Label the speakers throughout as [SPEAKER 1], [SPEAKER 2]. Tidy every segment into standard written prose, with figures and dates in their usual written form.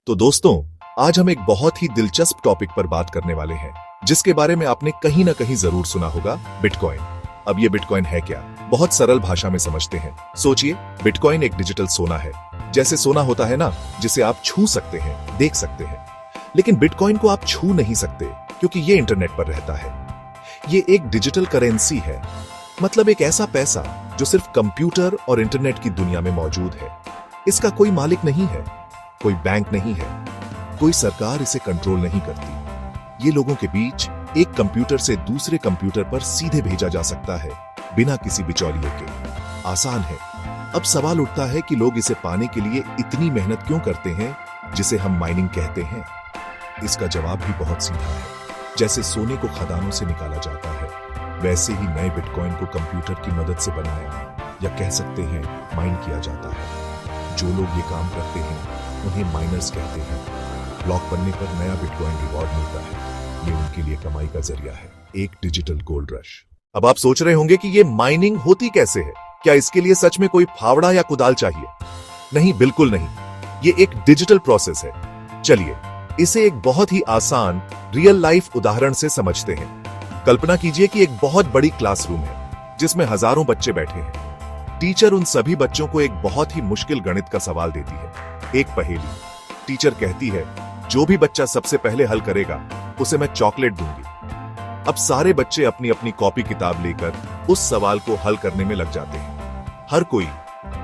[SPEAKER 1] तो दोस्तों, आज हम एक बहुत ही दिलचस्प टॉपिक पर बात करने वाले हैं, जिसके बारे में आपने कहीं ना कहीं जरूर सुना होगा, बिटकॉइन। अब ये बिटकॉइन है क्या? बहुत सरल भाषा में समझते हैं। सोचिए, बिटकॉइन एक डिजिटल सोना है। जैसे सोना होता है ना, जिसे आप छू सकते हैं, देख सकते हैं। लेकिन बिटकॉइन को आप छू नहीं सकते, क्योंकि ये इंटरनेट पर रहता है। ये एक डिजिटल करेंसी है, मतलब एक ऐसा पैसा जो सिर्फ कंप्यूटर और इंटरनेट की दुनिया में मौजूद है। इसका कोई मालिक नहीं है, कोई बैंक नहीं है, कोई सरकार इसे कंट्रोल नहीं करती। ये लोगों के बीच एक कंप्यूटर से दूसरे कंप्यूटर पर सीधे भेजा जा सकता है, बिना किसी बिचौलिए के। आसान है। अब सवाल उठता है कि लोग इसे पाने के लिए इतनी मेहनत क्यों करते हैं, जिसे हम माइनिंग कहते हैं। इसका जवाब भी बहुत सीधा है। जैसे सोने को खदानों से निकाला जाता है, वैसे ही नए बिटकॉइन को कंप्यूटर की मदद से बनाया, या कह सकते हैं माइन किया जाता है। जो लोग ये काम करते हैं उन्हें माइनर्स कहते हैं। ब्लॉक बनने पर नया बिटकॉइन रिवॉर्ड मिलता है। ये उनके लिए कमाई का जरिया है, एक डिजिटल गोल्ड रश। अब आप सोच रहे होंगे कि ये माइनिंग होती कैसे है? क्या इसके लिए सच में कोई फावड़ा या कुदाल चाहिए? नहीं, बिल्कुल नहीं। ये एक डिजिटल प्रोसेस है। चलिए इसे एक बहुत ही आसान रियल लाइफ उदाहरण से समझते हैं। कल्पना कीजिए कि एक बहुत बड़ी क्लासरूम है, जिसमें हजारों बच्चे बैठे हैं। टीचर उन सभी बच्चों को एक बहुत ही मुश्किल गणित का सवाल देती है, एक पहेली। टीचर कहती है, जो भी बच्चा सबसे पहले हल करेगा, उसे मैं चॉकलेट दूंगी। अब सारे बच्चे अपनी अपनी कॉपी किताब लेकर उस सवाल को हल करने में लग जाते हैं। हर कोई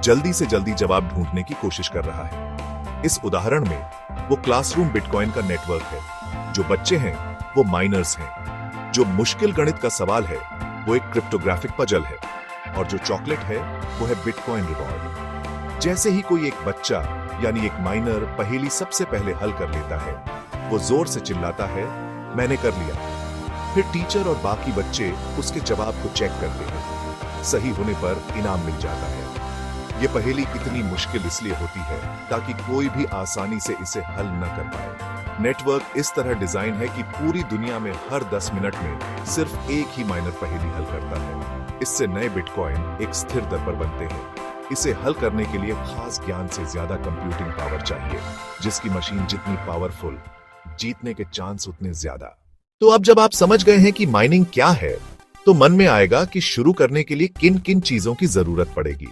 [SPEAKER 1] जल्दी से जल्दी जवाब ढूंढने की कोशिश कर रहा है। इस उदाहरण में वो क्लासरूम बिटकॉइन का नेटवर्क है। जो बच्चे हैं वो माइनर्स हैं। जो मुश्किल गणित का सवाल है वो एक क्रिप्टोग्राफिक पजल है, और जो चॉकलेट है वो है बिटकॉइन रिवॉर्ड। जैसे ही कोई एक बच्चा यानी एक माइनर पहेली सबसे पहले हल कर लेता है, वो जोर से चिल्लाता है, मैंने कर लिया। फिर टीचर और बाकी बच्चे उसके जवाब को चेक करते हैं। सही होने पर इनाम मिल जाता है। ये पहेली इतनी मुश्किल इसलिए होती है ताकि कोई भी आसानी से इसे हल न कर पाए। नेटवर्क इस तरह डिजाइन है कि पूरी दुनिया में हर 10 मिनट में सिर्फ एक ही माइनर पहेली हल करता है। इससे नए बिटकॉइन एक स्थिर दर पर बनते हैं। इसे हल करने के लिए खास ज्ञान से ज्यादा कंप्यूटिंग पावर चाहिए, जिसकी मशीन जितनी पावरफुल, जीतने के चांस उतने ज्यादा। तो अब जब आप समझ गए हैं कि माइनिंग क्या है, तो मन में आएगा कि शुरू करने के लिए किन किन चीजों की जरूरत पड़ेगी।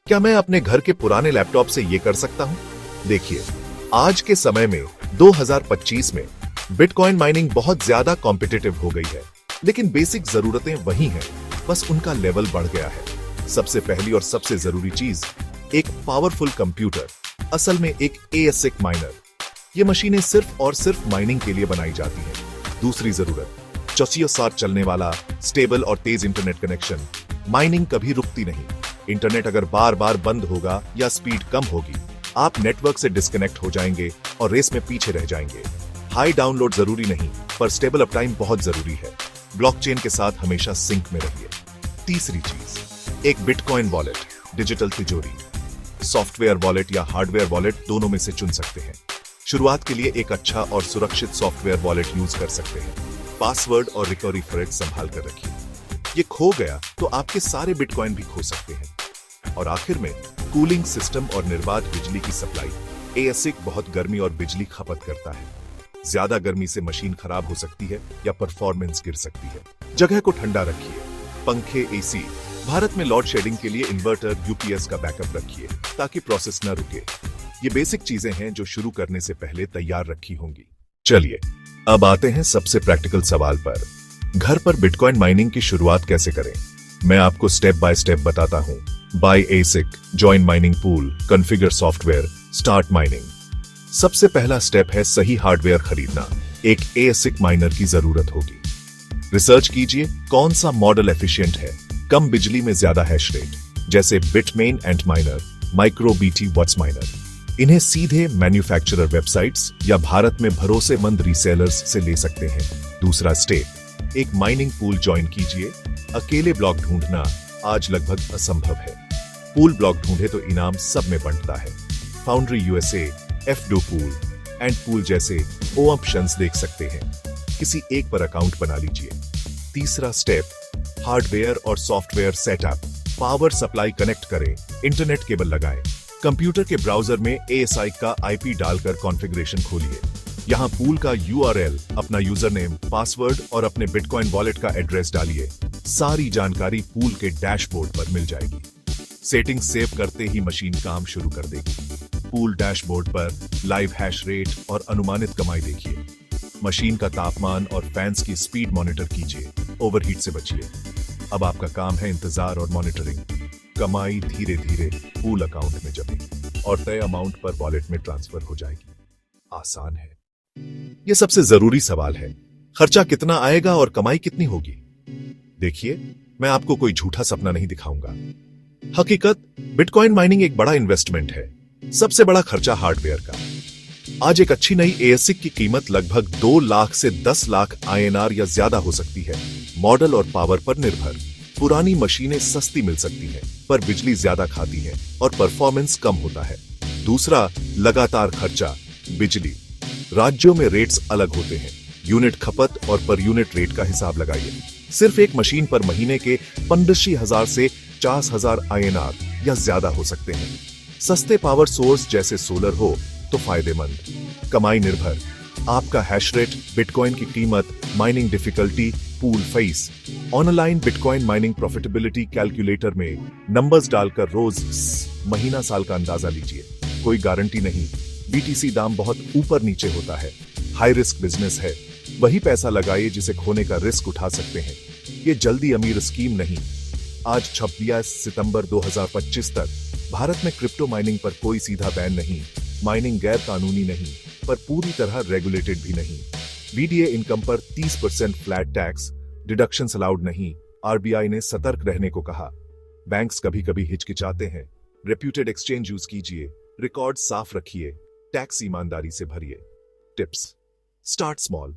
[SPEAKER 1] क्या मैं अपने घर के पुराने लैपटॉप से ये कर सकता हूं? देखिए, आज के समय में 2025 में बिटकॉइन माइनिंग बहुत ज्यादा कॉम्पिटिटिव हो गई है, लेकिन बेसिक जरूरतें वही हैं, बस उनका लेवल बढ़ गया है। सबसे पहली और सबसे जरूरी चीज, एक पावरफुल कंप्यूटर, असल में एक एएसिक माइनर। ये मशीनें सिर्फ और सिर्फ माइनिंग के लिए बनाई जाती हैं। दूसरी जरूरत, 24/7 चलने वाला स्टेबल और तेज इंटरनेट कनेक्शन। माइनिंग कभी रुकती नहीं। इंटरनेट अगर बार बार बंद होगा या स्पीड कम होगी, आप नेटवर्क से डिस्कनेक्ट हो जाएंगे और रेस में पीछे रह जाएंगे। हाई डाउनलोड जरूरी नहीं, पर स्टेबल अप टाइम बहुत जरूरी है। ब्लॉकचेन के साथ हमेशा सिंक में रहिए। तीसरी चीज, एक बिटकॉइन वॉलेट, डिजिटल तिजोरी। सॉफ्टवेयर वॉलेट या हार्डवेयर वॉलेट, दोनों में से चुन सकते हैं। शुरुआत के लिए एक अच्छा और सुरक्षित सॉफ्टवेयर वॉलेट यूज कर सकते हैं। पासवर्ड और रिकवरी फ्रेज संभाल कर रखिए। ये खो गया तो आपके सारे बिटकॉइन भी खो सकते हैं। और आखिर में कूलिंग सिस्टम और निर्बाध बिजली की सप्लाई। एएसिक बहुत गर्मी और बिजली खपत करता है। ज्यादा गर्मी से मशीन खराब हो सकती है या परफॉर्मेंस गिर सकती है। जगह को ठंडा रखिए। पंखे, एसी। भारत में लोड शेडिंग के लिए इन्वर्टर, यूपीएस का बैकअप रखिए, ताकि प्रोसेस न रुके। ये बेसिक चीजें हैं जो शुरू करने से पहले तैयार रखी होंगी। चलिए अब आते हैं सबसे प्रैक्टिकल सवाल पर। घर पर बिटकॉइन माइनिंग की शुरुआत कैसे करें? मैं आपको स्टेप बाय स्टेप बताता हूं। Buy ASIC, join mining pool, configure software, start mining. सबसे पहला स्टेप है सही हार्डवेयर खरीदना। एक एसिक माइनर की जरूरत होगी। रिसर्च कीजिए कौन सा मॉडल एफिशिएंट है, कम बिजली में ज्यादा हैश रेट, जैसे बिटमेन एंटमाइनर, माइक्रो बीटी वॉट्स माइनर। इन्हें सीधे मैन्युफैक्चरर वेबसाइट्स या भारत में भरोसेमंद रीसेलर्स से ले सकते हैं। दूसरा स्टेप, एक माइनिंग पूल ज्वाइन कीजिए। अकेले ब्लॉक ढूंढना आज लगभग असंभव है। पूल ब्लॉक ढूंढे तो इनाम सब में बंटता है। Foundry USA, F2Pool, AntPool जैसे ऑप्शंस देख सकते हैं। किसी एक पर अकाउंट बना लीजिए। तीसरा स्टेप, हार्डवेयर और software setup. Power supply connect करें, इंटरनेट केबल लगाएं, कंप्यूटर के ब्राउजर में ASI का IP डालकर कॉन्फ़िगरेशन खोलिए। यहाँ पूल का URL, अपना यूजर नेम, पासवर्ड और अपने बिटकॉइन वॉलेट का एड्रेस डालिए। सारी जानकारी पूल के डैशबोर्ड पर मिल जाएगी। सेटिंग सेव करते ही मशीन काम शुरू कर देगी। पूल डैशबोर्ड पर लाइव हैश रेट और अनुमानित कमाई देखिए। मशीन का तापमान और फैंस की स्पीड मॉनिटर कीजिए। ओवरहीट से बचिए। अब आपका काम है इंतजार और मॉनिटरिंग। कमाई धीरे धीरे पूल अकाउंट में जमे और तय अमाउंट पर वॉलेट में ट्रांसफर हो जाएगी। आसान है। यह सबसे जरूरी सवाल है, खर्चा कितना आएगा और कमाई कितनी होगी? देखिए, मैं आपको कोई झूठा सपना नहीं दिखाऊंगा। हकीकत, बिटकॉइन माइनिंग एक बड़ा इन्वेस्टमेंट है। सबसे बड़ा खर्चा हार्डवेयर का। आज एक अच्छी नई ASIC की कीमत लगभग 2 लाख से 10 लाख INR या ज्यादा हो सकती है, मॉडल और पावर पर निर्भर। पुरानी मशीनें सस्ती मिल सकती हैं, पर बिजली ज्यादा खाती है और परफॉर्मेंस कम होता है। दूसरा, लगातार खर्चा, बिजली। राज्यों में रेट्स अलग होते हैं। यूनिट खपत और पर यूनिट रेट का हिसाब लगाइए। सिर्फ एक मशीन पर महीने के 15,000 से 50,000 INR या ज्यादा हो सकते हैं। सस्ते पावर सोर्स जैसे सोलर हो तो फायदेमंद। कमाई निर्भर, आपका हैश रेट, बिटकॉइन की कीमत, mining difficulty, pool fees. Online bitcoin mining profitability calculator में नंबर्स डालकर रोज, महीना, साल का अंदाजा लीजिए। कोई गारंटी नहीं। BTC दाम बहुत ऊपर नीचे होता है। हाई रिस्क बिजनेस है। वही पैसा लगाइए जिसे खोने का रिस्क उठा सकते हैं। ये जल्दी अमीर स्कीम नहीं। आज 26 सितंबर 2025 तक भारत में क्रिप्टो माइनिंग पर कोई सीधा बैन नहीं। माइनिंग गैर कानूनी नहीं, पर पूरी तरह रेगुलेटेड भी नहीं। VDA इनकम पर 30% फ्लैट टैक्स, डिडक्शंस अलाउड नहीं। RBI ने सतर्क रहने को कहा। बैंक्स कभी कभी हिचकिचाते हैं। रेप्यूटेड एक्सचेंज यूज कीजिए। रिकॉर्ड साफ रखिए। टैक्स ईमानदारी से भरिए। Tips: start small.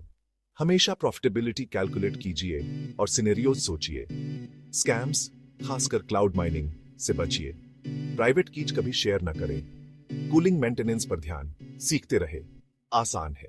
[SPEAKER 1] हमेशा प्रॉफिटेबिलिटी कैलकुलेट कीजिए और सिनेरियोज सोचिए। स्कैम्स, खासकर क्लाउड माइनिंग, से बचिए। प्राइवेट कीज कभी शेयर न करें। कूलिंग मेंटेनेंस पर ध्यान। सीखते रहे। आसान है।